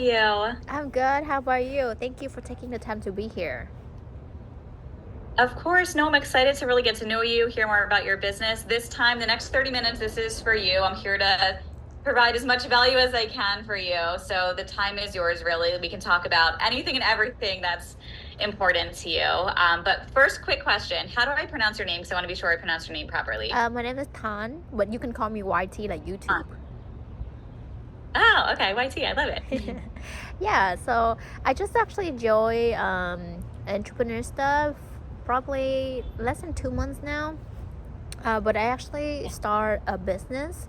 you? I'm good. How about you? Thank you for taking the time to be here. Of course. No, I'm excited to really get to know you, hear more about your business. This time, the next 30 minutes, this is for you. I'm here to provide as much value as I can for you. So the time is yours, really. We can talk about anything and everything that's important to you. But first, quick question. How do I pronounce your name? So I want to be sure I pronounce your name properly. My name is Tan, but you can call me YT like YouTube. Oh, okay. YT. I love it. Yeah, so I just actually joined Entreprenista probably less than 2 months now. But I actually start a business.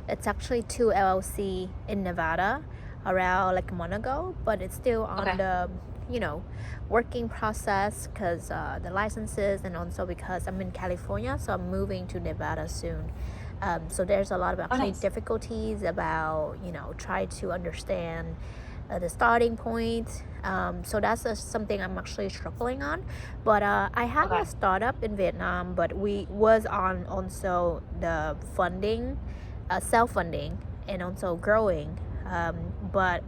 It's actually two LLC in Nevada around like a month ago, but it's still on Okay. the you know working process because the licenses, and also because I'm in California, so I'm moving to Nevada soon. So there's a lot of Oh, actually nice. difficulties about try to understand the starting point. So that's something I'm actually struggling on. But I have Okay. a startup in Vietnam, but we was on also the funding, self-funding, and also growing. But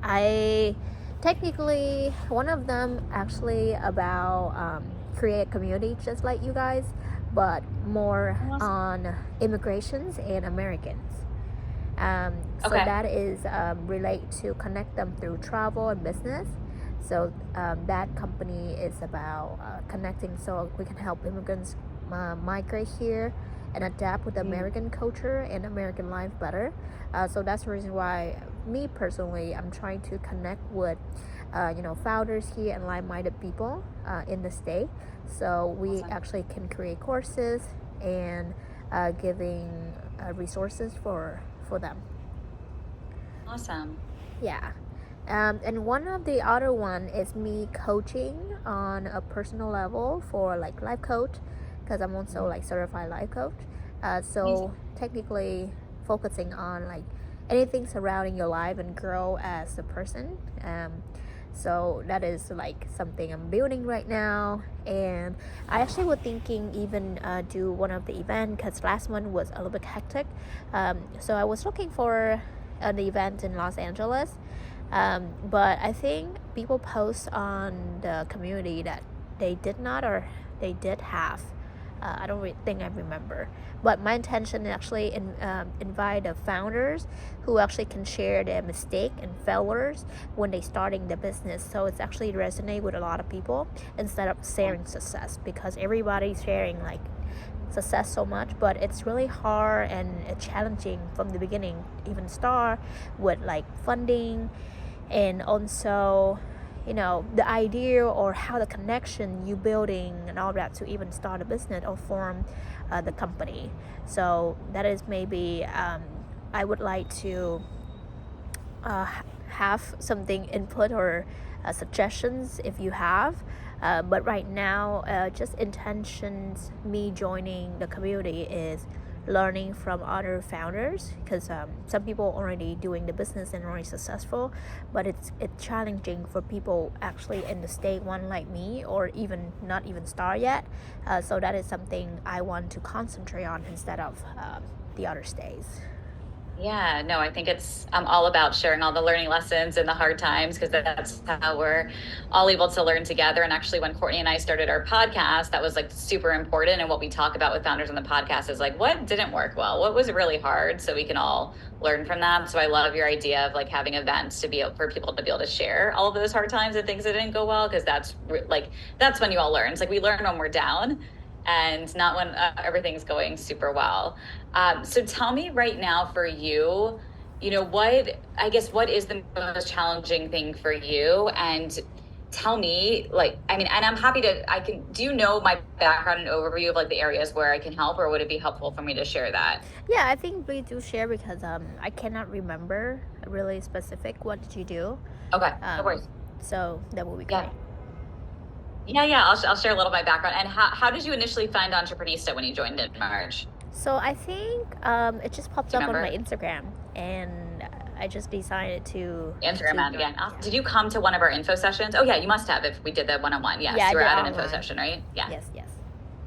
I technically one of them actually about create a community just like you guys, but more Awesome. on immigrations and Americans. So Okay. that is relate to connect them through travel and business. So that company is about connecting so we can help immigrants migrate here and adapt with American culture and American life better. So that's the reason why me personally, I'm trying to connect with founders here and like-minded people in the state. So we Awesome. actually can create courses and giving resources for them. Awesome. Yeah. And one of the other one is me coaching on a personal level for like life coach, because I'm also like certified life coach. Amazing. So technically focusing on like anything surrounding your life and grow as a person. So that is like something I'm building right now. And I actually was thinking even do one of the event, because last one was a little bit hectic. So I was looking for an event in Los Angeles. But I think people post on the community that they did not, or they did have. I don't think I remember. But my intention is actually invite the founders who actually can share their mistake and failures when they starting the business. So it's actually resonate with a lot of people instead of sharing success, because everybody's sharing like success so much, but it's really hard and challenging from the beginning, even start with like funding, and also the idea or how the connection you building and all that to even start a business or form the company. So that is maybe I would like to uh, have something input or suggestions if you have. But right now, just intentions me joining the community is learning from other founders, because some people already doing the business and already successful, but it's challenging for people actually in the state one like me, or even not even start yet. So that is something I want to concentrate on instead of the other states. Yeah, no, I think I'm all about sharing all the learning lessons and the hard times, because that's how we're all able to learn together. And actually, when Courtney and I started our podcast, that was like super important. And what we talk about with founders on the podcast is like, what didn't work well? What was really hard? So we can all learn from that. So I love your idea of like having events to be able for people to be able to share all of those hard times and things that didn't go well, because that's when you all learn. It's like we learn when we're down and not when everything's going super well. So tell me right now for you, what is the most challenging thing for you? And tell me, like, I mean, and I'm happy do you know my background and overview of like the areas where I can help, or would it be helpful for me to share that? Yeah, I think we do share, because I cannot remember really specific what did you do. Okay, no Um, worries. so that will be Yeah. great. Yeah. I'll share a little of my background. And how did you initially find Entreprenista when you joined in March? So I think it just popped Do you up on my remember? Instagram, and I just decided Instagram to ad join. again. Yeah. Did you come to one of our info sessions? Oh yeah, you must have if we did the one-on-one. Yeah, Yes, I you were did at an info online. session, right? Yeah. Yes, yes.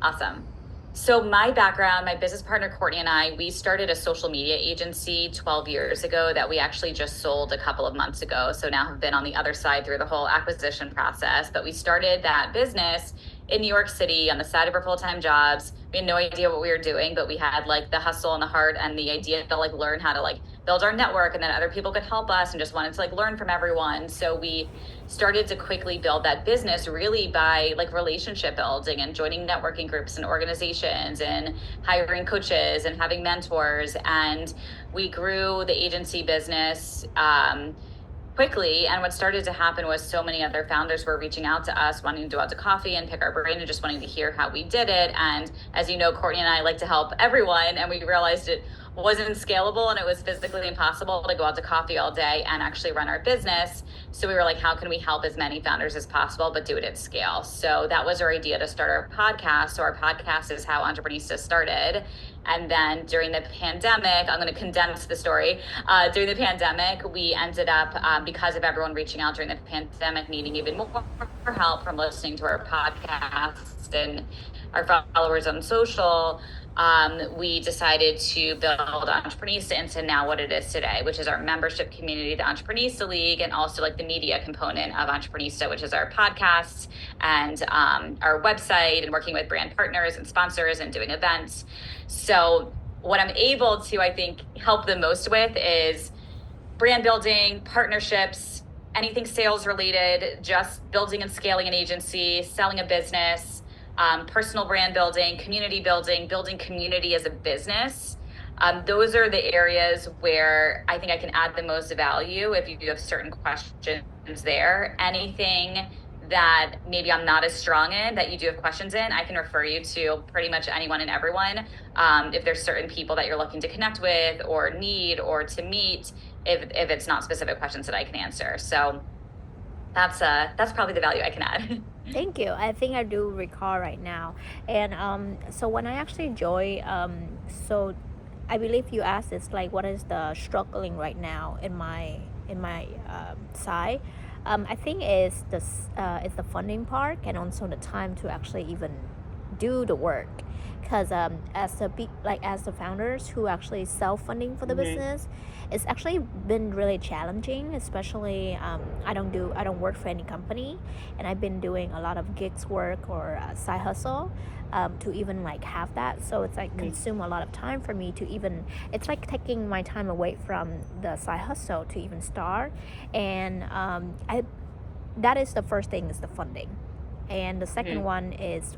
Awesome. So my background, my business partner, Courtney, and I, we started a social media agency 12 years ago that we actually just sold a couple of months ago. So now have been on the other side through the whole acquisition process. But we started that business in New York City on the side of our full-time jobs. We had no idea what we were doing, but we had like the hustle and the heart and the idea to like learn how to like build our network, and then other people could help us, and just wanted to like learn from everyone. So we started to quickly build that business really by like relationship building and joining networking groups and organizations and hiring coaches and having mentors. And we grew the agency business quickly. And what started to happen was so many other founders were reaching out to us, wanting to go out to coffee and pick our brain and just wanting to hear how we did it. And as you know, Courtney and I like to help everyone. And we realized it wasn't scalable and it was physically impossible to go out to coffee all day and actually run our business. So we were like, how can we help as many founders as possible, but do it at scale? So that was our idea to start our podcast. So our podcast is how Entreprenista started. And then during the pandemic, I'm going to condense the story. During the pandemic, we ended up, because of everyone reaching out during the pandemic, needing even more help from listening to our podcast and our followers on social. We decided to build Entreprenista into now what it is today, which is our membership community, the Entreprenista League, and also like the media component of Entreprenista, which is our podcasts and our website, and working with brand partners and sponsors and doing events. So what I'm able to, I think, help the most with is brand building, partnerships, anything sales related, just building and scaling an agency, selling a business, personal brand building, building community as a business. Those are the areas where I think I can add the most value if you have certain questions there. Anything that maybe I'm not as strong in that you do have questions in, I can refer you to pretty much anyone and everyone. If there's certain people that you're looking to connect with or need or to meet, if it's not specific questions that I can answer. So that's probably the value I can add. Thank you. I think I do recall right now. And so when I actually joined, so I believe you asked, it's like what is the struggling right now in my side. I think it's the funding part and also the time to actually even do the work. Because as the founders who actually self-funding for the business, it's actually been really challenging. Especially I don't work for any company, and I've been doing a lot of gigs work or side hustle to even like have that. So it's like consume a lot of time for me to even. It's like taking my time away from the side hustle to even start. And that is the first thing, is the funding. And the second one is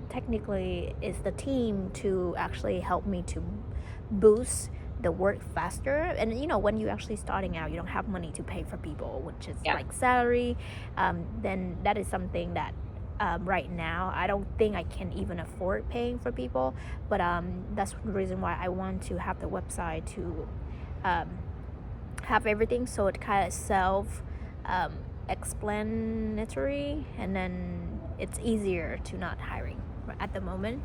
technically is the team to actually help me to boost the work faster. And when you actually starting out, you don't have money to pay for people, which is like salary. Then that is something that right now I don't think I can even afford paying for people. But that's the reason why I want to have the website to have everything, so it kind of self explanatory, and then it's easier to not hiring at the moment.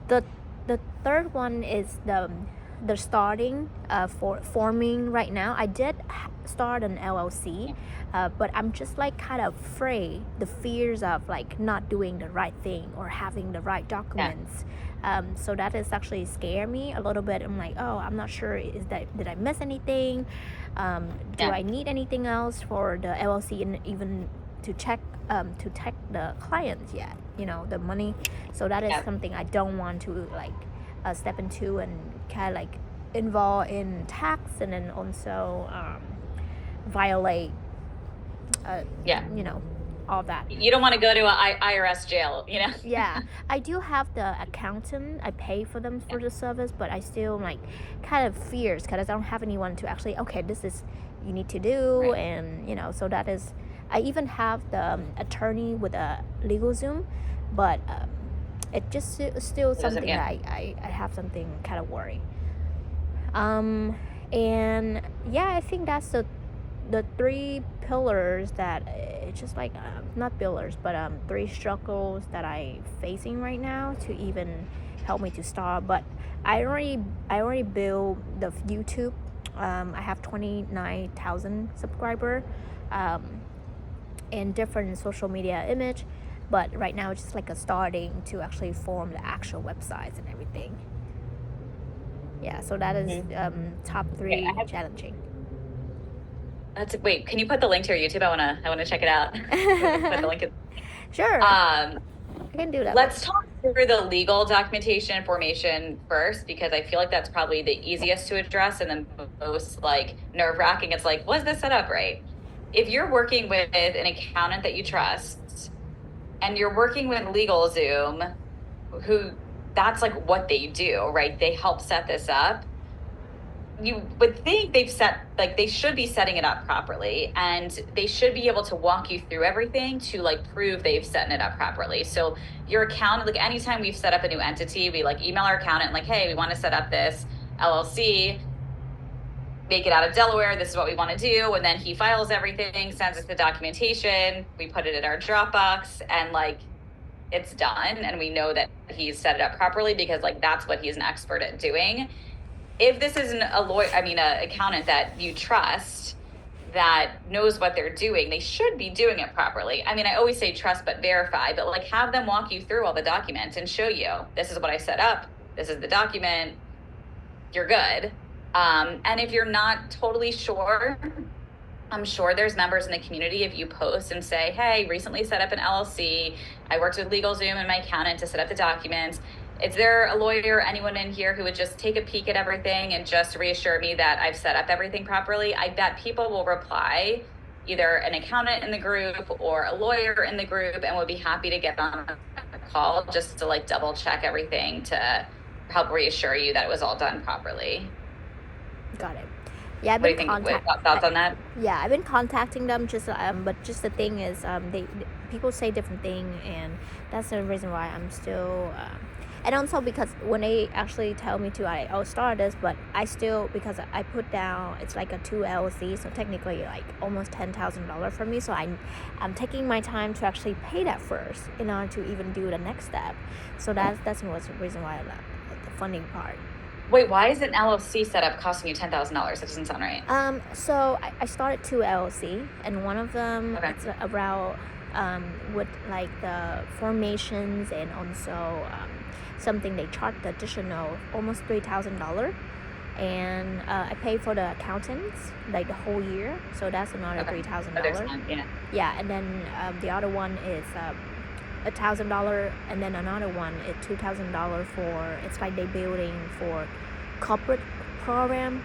The third one is the starting for forming right now. I did start an LLC, but I'm just like kind of afraid, the fears of like not doing the right thing or having the right documents. So that is actually scare me a little bit. I'm like, oh, I'm not sure, did I miss anything? Do I need anything else for the LLC, and even to check the clients yet, the money. So that is something I don't want to like step into and kind of like involve in tax, and then also violate all that. You don't want to go to a IRS jail, Yeah, I do have the accountant. I pay for them for the service, but I still like kind of fears because I don't have anyone to actually, okay, this is you need to do, and so that is. I even have the attorney with a legal Zoom, but it just still something I have something kind of worry. And yeah, I think that's the three pillars that it's just like not pillars, but three struggles that I facing right now to even help me to start. But I already built the YouTube. I have 29,000 subscribers. In different social media image. but right now it's just like a starting to actually form the actual websites and everything. Yeah, so that is top Okay, three challenging. wait, can you put the link to your YouTube? I wanna check it out. Put the link in. Sure, Um, I can do that. let's talk through the legal documentation formation first, because I feel like that's probably the easiest to address and then most like nerve-wracking. It's like, was this set up right? If you're working with an accountant that you trust and you're working with LegalZoom, who that's like what they do, right? They help set this up. You would think they should be setting it up properly, and they should be able to walk you through everything to like prove they've set it up properly. So your accountant, like anytime we've set up a new entity, we like email our accountant like, hey, we want to set up this LLC, make it out of Delaware. This is what we want to do. And then he files everything, sends us the documentation, we put it in our Dropbox, and like it's done. And we know that he's set it up properly because like that's what he's an expert at doing. If this isn't a lawyer, I mean, an accountant that you trust that knows what they're doing, they should be doing it properly. I mean, I always say trust but verify, but like have them walk you through all the documents and show you, this is what I set up, this is the document, you're good. And if you're not totally sure, I'm sure there's members in the community. If you post and say, hey, recently set up an LLC, I worked with LegalZoom and my accountant to set up the documents. Is there a lawyer or anyone in here who would just take a peek at everything and just reassure me that I've set up everything properly? I bet people will reply, either an accountant in the group or a lawyer in the group, and would be happy to get on a call just to like double check everything to help reassure you that it was all done properly. Got it. Yeah, I've What do you been think? Thoughts on that? Yeah, I've been contacting them. But just the thing is, people say different thing, and that's the reason why I'm still. And also because when they actually tell me to, I'll start this, but I still, because I put down, it's like a 2 LLC, so technically like almost $10,000 for me. So I'm taking my time to actually pay that first in order to even do the next step. So that's the reason why I love the funding part. Wait, why is an LLC setup costing you $10,000? That doesn't sound right. So I started 2 LLC, and one of them Okay. it's about with like the formations, and also something they charge the additional almost $3,000, and I pay for the accountants like the whole year, so that's another Okay. $3,000. Yeah. Yeah, and then the other one is $1,000, and then another one is $2,000 for, it's like they building for corporate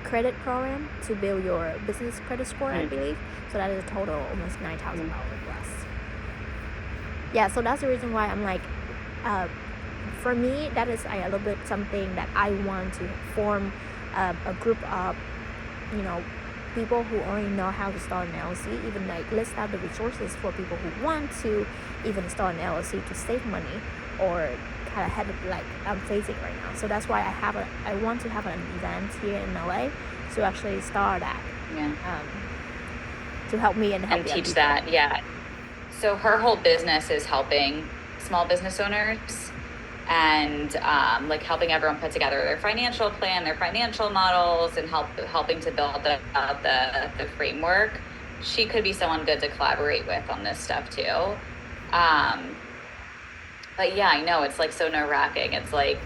credit program to build your business credit score, I believe. So that is a total almost $9,000 plus. Yeah, so that's the reason why I'm like, for me, that is a little bit something that I want to form a group of, people who already know how to start an LLC, even like list out the resources for people who want to even start an LLC to save money, or kind of have it like I'm facing right now. So that's why I want to have an event here in LA to actually start that. Yeah. To help me and help And the teach other that. Yeah. So her whole business is helping small business owners and like helping everyone put together their financial plan, their financial models, and helping to build out the framework. She could be someone good to collaborate with on this stuff too. But yeah, I know it's like so nerve-wracking. It's like,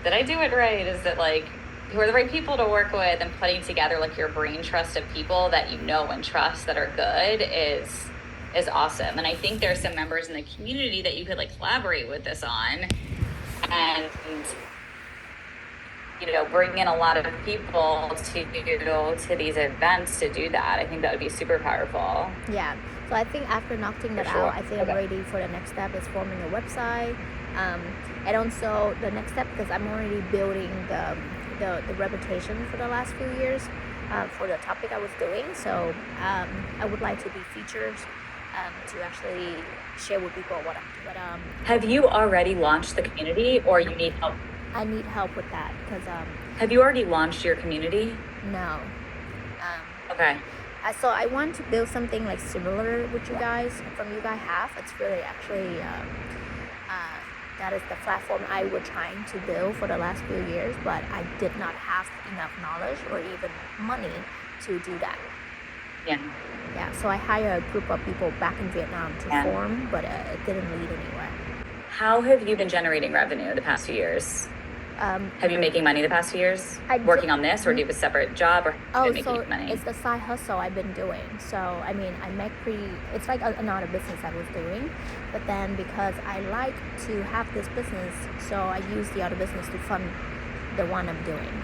did I do it right? Is it like, who are the right people to work with? And putting together like your brain trust of people that you know and trust that are good is awesome. And I think there's some members in the community that you could like collaborate with this on, and bring in a lot of people to these events to do that. I think that would be super powerful. Yeah. So I think after knocking that out, I think I'm ready for the next step is forming a website. And also the next step, because I'm already building the reputation for the last few years for the topic I was doing. So I would like to be featured to actually share with people what Have you already launched the community, or you need help? I need help with that because Have you already launched your community? no. Okay. So I want to build something like similar with you guys, from you guys have. It's really actually, that is the platform I was trying to build for the last few years, but I did not have enough knowledge or even money to do that. Yeah. Yeah, so I hired a group of people back in Vietnam to Yeah. form, but it didn't lead anywhere. How have you been generating revenue the past few years? Um, Have you been making money the past few years I working did, on this, or do you have a separate job, or have you oh, been so making money? it's the side hustle I've been doing. So, I mean, I make pretty, it's like another business I was doing. But then because I like to have this business, so I use the other business to fund the one I'm doing.